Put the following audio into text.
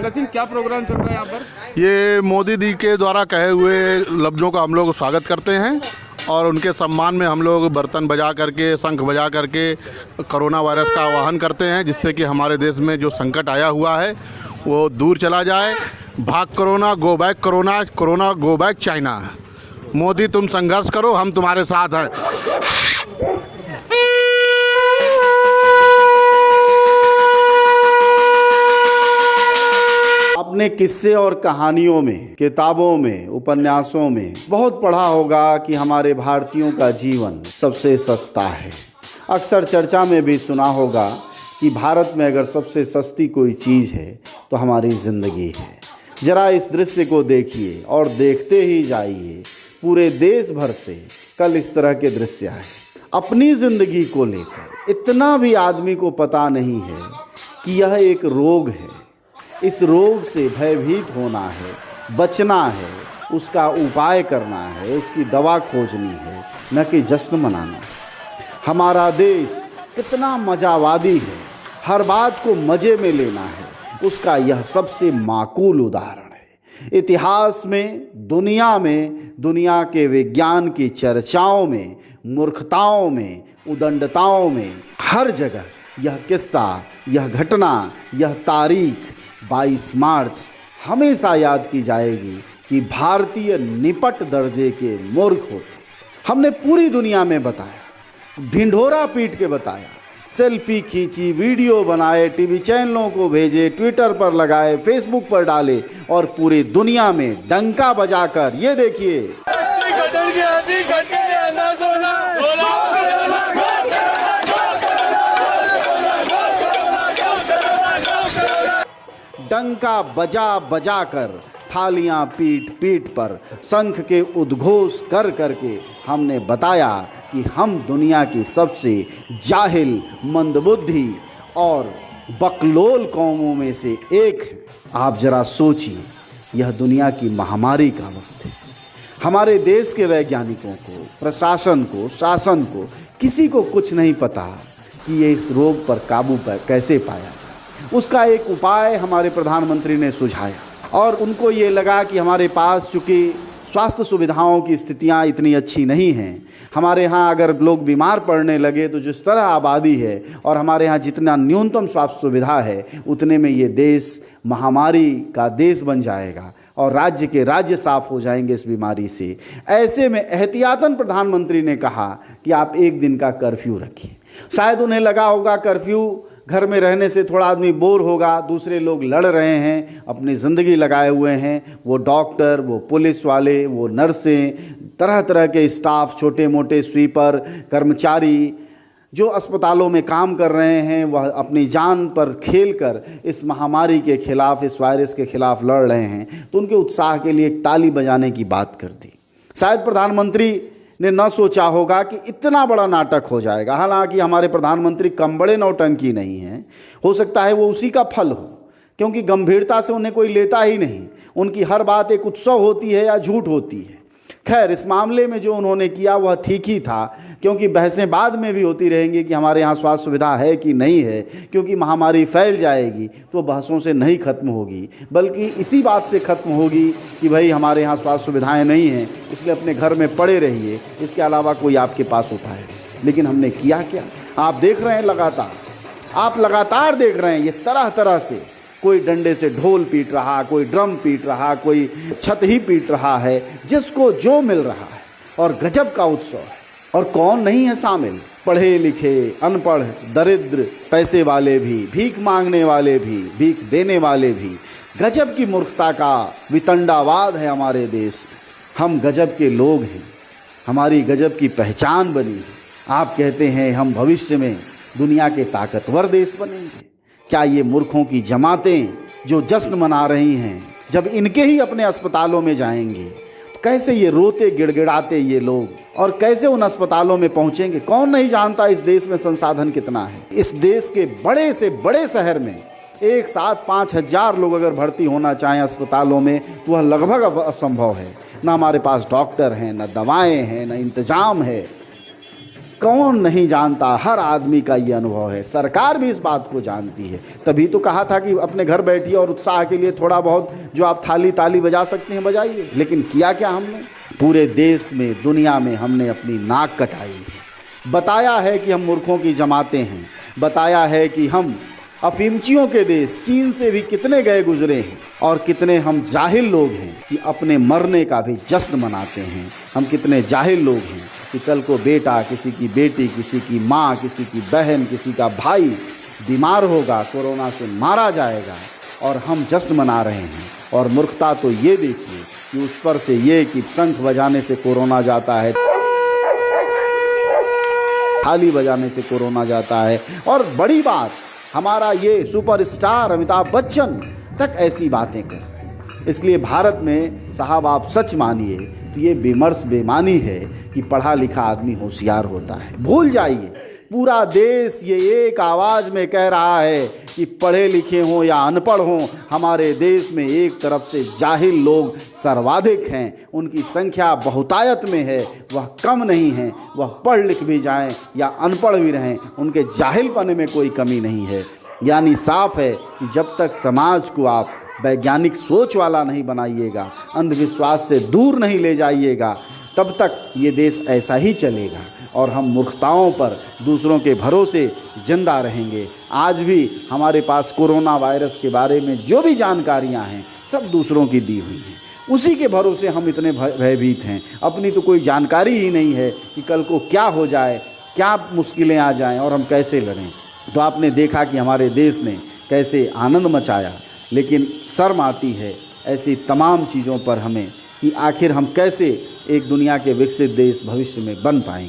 कैला सिंह, क्या प्रोग्राम चल रहा है यहाँ पर? ये मोदी जी के द्वारा कहे हुए लफ्ज़ों का हम लोग स्वागत करते हैं और उनके सम्मान में हम लोग बर्तन बजा करके, शंख बजा करके कोरोना वायरस का आह्वान करते हैं, जिससे कि हमारे देश में जो संकट आया हुआ है वो दूर चला जाए। भाग corona, go back corona, corona go back China. Modi तुम संघर्ष करो, हम तुम्हारे साथ हैं। आपने किस्से और कहानियों में, किताबों में, उपन्यासों में बहुत पढ़ा होगा कि हमारे भारतीयों का जीवन सबसे सस्ता है। अक्सर चर्चा में भी सुना होगा कि भारत में अगर सबसे सस्ती कोई चीज़ है तो हमारी ज़िंदगी है। ज़रा इस दृश्य को देखिए और देखते ही जाइए। पूरे देश भर से कल इस तरह के दृश्य आए। अपनी ज़िंदगी को लेकर इतना भी आदमी को पता नहीं है कि यह एक रोग है। इस रोग से भयभीत होना है, बचना है, उसका उपाय करना है, उसकी दवा खोजनी है, न कि जश्न मनाना। हमारा देश कितना मजावादी है, हर बात को मज़े में लेना है, उसका यह सबसे माकूल उदाहरण है। इतिहास में, दुनिया के विज्ञान की चर्चाओं में, मूर्खताओं में, उदंडताओं में, हर जगह यह किस्सा, यह घटना, यह तारीख 22 मार्च हमेशा याद की जाएगी कि भारतीय निपट दर्जे के मूर्ख होते। हमने पूरी दुनिया में बताया, ढिंढोरा पीट के बताया, सेल्फी खींची, वीडियो बनाए, टीवी चैनलों को भेजे, ट्विटर पर लगाए, फेसबुक पर डाले और पूरी दुनिया में डंका बजाकर ये देखिए डंका बजा कर, थालियां पीट पीट पर, शंख के उद्घोष कर करके हमने बताया कि हम दुनिया की सबसे जाहिल, मंदबुद्धि और बकलोल कौमों में से एक हैं। आप जरा सोचिए, यह दुनिया की महामारी का वक्त है। हमारे देश के वैज्ञानिकों को, प्रशासन को, शासन को, किसी को कुछ नहीं पता कि ये इस रोग पर काबू कैसे पाया जाए। उसका एक उपाय हमारे प्रधानमंत्री ने सुझाया और उनको ये लगा कि हमारे पास चूँकि स्वास्थ्य सुविधाओं की स्थितियां इतनी अच्छी नहीं हैं, हमारे यहाँ अगर लोग बीमार पड़ने लगे तो जिस तरह आबादी है और हमारे यहाँ जितना न्यूनतम स्वास्थ्य सुविधा है उतने में ये देश महामारी का देश बन जाएगा और राज्य के राज्य साफ हो जाएंगे इस बीमारी से। ऐसे में एहतियातन प्रधानमंत्री ने कहा कि आप एक दिन का कर्फ्यू रखिए। शायद उन्हें लगा होगा कर्फ्यू घर में रहने से थोड़ा आदमी बोर होगा, दूसरे लोग लड़ रहे हैं, अपनी ज़िंदगी लगाए हुए हैं, वो डॉक्टर, वो पुलिस वाले, वो नर्सें, तरह तरह के स्टाफ, छोटे मोटे स्वीपर, कर्मचारी जो अस्पतालों में काम कर रहे हैं, वह अपनी जान पर खेलकर इस महामारी के खिलाफ, इस वायरस के खिलाफ लड़ रहे हैं। तो उनके उत्साह के लिए एक ताली बजाने की बात कर दी। शायद प्रधानमंत्री ने न सोचा होगा कि इतना बड़ा नाटक हो जाएगा। हालांकि हमारे प्रधानमंत्री कम बड़े नौटंकी नहीं हैं, हो सकता है वो उसी का फल हो, क्योंकि गंभीरता से उन्हें कोई लेता ही नहीं। उनकी हर बात एक उत्सव होती है या झूठ होती है। खैर, इस मामले में जो उन्होंने किया वह ठीक ही था, क्योंकि बहसें बाद में भी होती रहेंगी कि हमारे यहाँ स्वास्थ्य सुविधा है कि नहीं है, क्योंकि महामारी फैल जाएगी तो बहसों से नहीं खत्म होगी, बल्कि इसी बात से खत्म होगी कि भाई हमारे यहाँ स्वास्थ्य सुविधाएं नहीं हैं, इसलिए अपने घर में पड़े रहिए, इसके अलावा कोई आपके पास उपाय नहीं। लेकिन हमने किया क्या? आप देख रहे हैं, लगातार देख रहे हैं, ये तरह तरह से कोई डंडे से ढोल पीट रहा, कोई ड्रम पीट रहा, कोई छत ही पीट रहा है, जिसको जो मिल रहा है, और गजब का उत्सव है। और कौन नहीं है शामिल? पढ़े लिखे, अनपढ़, दरिद्र, पैसे वाले भी, भीख मांगने वाले भी, भीख देने वाले भी। गजब की मूर्खता का वितंडावाद है हमारे देश में। हम गजब के लोग हैं, हमारी गजब की पहचान बनी है। आप कहते हैं हम भविष्य में दुनिया के ताकतवर देश बनेंगे। क्या ये मूर्खों की जमातें जो जश्न मना रही हैं, जब इनके ही अपने अस्पतालों में जाएंगे तो कैसे ये रोते गिड़गिड़ाते ये लोग, और कैसे उन अस्पतालों में पहुंचेंगे? कौन नहीं जानता इस देश में संसाधन कितना है। इस देश के बड़े से बड़े शहर में एक साथ 5,000 लोग अगर भर्ती होना चाहें अस्पतालों में तो वह लगभग असंभव है। ना हमारे पास डॉक्टर हैं, ना दवाएं हैं, ना इंतज़ाम है। कौन नहीं जानता, हर आदमी का ये अनुभव है, सरकार भी इस बात को जानती है। तभी तो कहा था कि अपने घर बैठिए और उत्साह के लिए थोड़ा बहुत जो आप थाली ताली बजा सकते हैं बजाइए। लेकिन किया क्या हमने? पूरे देश में, दुनिया में हमने अपनी नाक कटाई है। बताया है कि हम मूर्खों की जमाते हैं, बताया है कि हम अफीमचियों के देश चीन से भी कितने गए गुजरे हैं, और कितने हम जाहिल लोग हैं कि अपने मरने का भी जश्न मनाते हैं। हम कितने जाहिल लोग हैं कि कल को बेटा, किसी की बेटी, किसी की माँ, किसी की बहन, किसी का भाई बीमार होगा, कोरोना से मारा जाएगा, और हम जश्न मना रहे हैं। और मूर्खता तो ये देखिए कि उस पर से ये कि शंख बजाने से कोरोना जाता है, थाली बजाने से कोरोना जाता है, और बड़ी बात, हमारा ये सुपरस्टार अमिताभ बच्चन तक ऐसी बातें कर। इसलिए भारत में साहब आप सच मानिए तो ये विमर्श बेमानी है कि पढ़ा लिखा आदमी होशियार होता है। भूल जाइए, पूरा देश ये एक आवाज़ में कह रहा है कि पढ़े लिखे हों या अनपढ़ हों, हमारे देश में एक तरफ से जाहिल लोग सर्वाधिक हैं, उनकी संख्या बहुतायत में है, वह कम नहीं है। वह पढ़ लिख भी जाएं या अनपढ़ भी रहें, उनके जाहिलपने में कोई कमी नहीं है। यानी साफ है कि जब तक समाज को आप वैज्ञानिक सोच वाला नहीं बनाइएगा, अंधविश्वास से दूर नहीं ले जाइएगा, तब तक ये देश ऐसा ही चलेगा और हम मूर्खताओं पर, दूसरों के भरोसे जिंदा रहेंगे। आज भी हमारे पास कोरोना वायरस के बारे में जो भी जानकारियां हैं सब दूसरों की दी हुई हैं, उसी के भरोसे हम इतने भयभीत हैं। अपनी तो कोई जानकारी ही नहीं है कि कल को क्या हो जाए, क्या मुश्किलें आ जाएं और हम कैसे लड़ें। तो आपने देखा कि हमारे देश ने कैसे आनंद मचाया, लेकिन शर्म आती है ऐसी तमाम चीज़ों पर हमें कि आखिर हम कैसे एक दुनिया के विकसित देश भविष्य में बन पाएंगे।